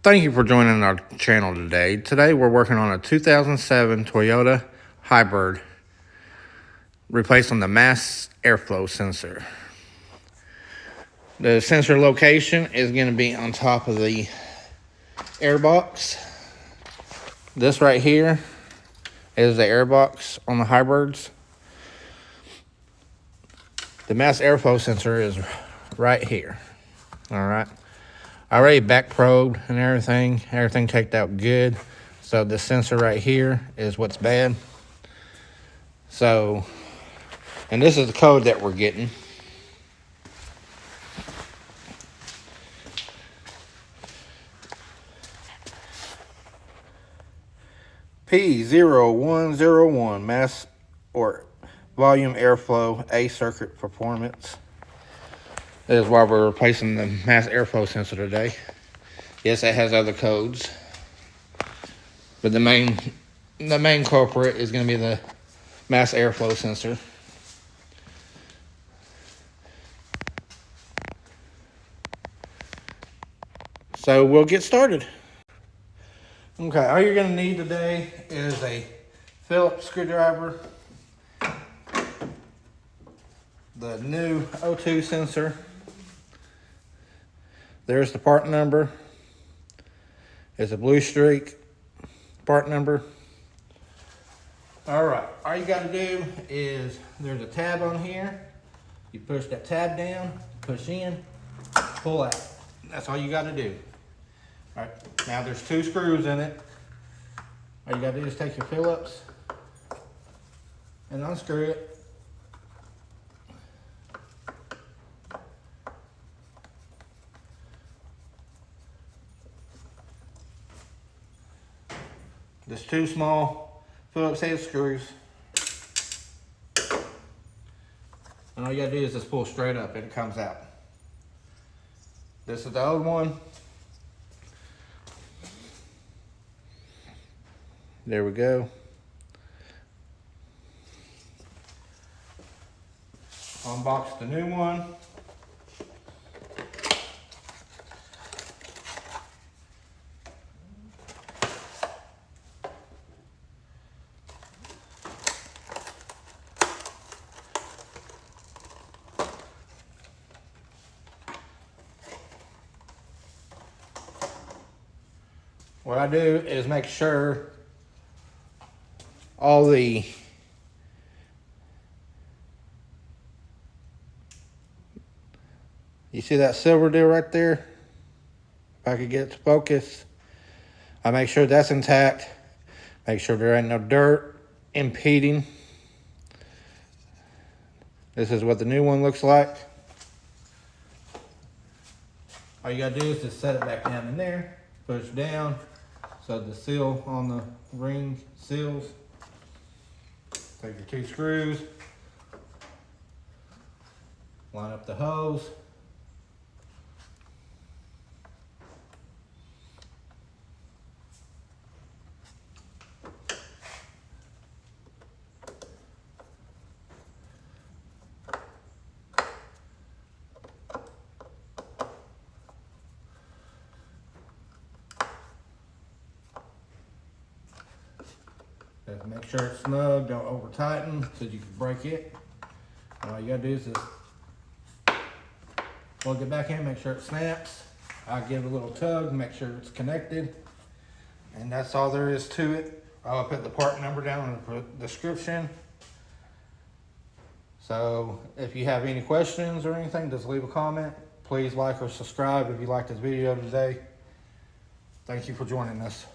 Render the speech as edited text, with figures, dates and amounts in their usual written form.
Thank you for joining our channel today. Today we're working on a 2007 Toyota Hybird, replacing the mass airflow sensor. The sensor location is going to be on top of the airbox. This right here is the airbox on the Hybrids. The mass airflow sensor is right here. All right. I already back probed and everything. Everything checked out good. So the sensor right here is what's bad. So, and this is the code that we're getting. P0101 mass or volume airflow A circuit performance. That is why we're replacing the mass airflow sensor today. Yes, it has other codes, but the main culprit is going to be the mass airflow sensor. So we'll get started. Okay, all you're going to need today is a Phillips screwdriver, the new O2 sensor. There's the part number. It's a blue streak part number. All right, all you got to do is there's a tab on here. You push that tab down, push in, pull out. That's all you got to do. All right, now there's 2 screws in it. All you got to do is take your Phillips and unscrew it. There's 2 small Phillips head screws. And all you gotta do is just pull straight up and it comes out. This is the old one. There we go. Unbox the new one. What I do is make sure all the you see that silver deal right there? If I could get it to focus, I make sure that's intact. Make sure there ain't no dirt impeding. This is what the new one looks like. All you gotta do is just set it back down in there, push down, so the seal on the ring seals. Take your 2 screws, line up the hose. Just make sure it's snug, don't over tighten so you can break it. All you gotta do is just plug it back in, make sure it snaps. I'll give it a little tug, make sure it's connected. And that's all there is to it. I'll put the part number down in the description. So if you have any questions or anything, just leave a comment. Please like or subscribe if you liked this video today. Thank you for joining us.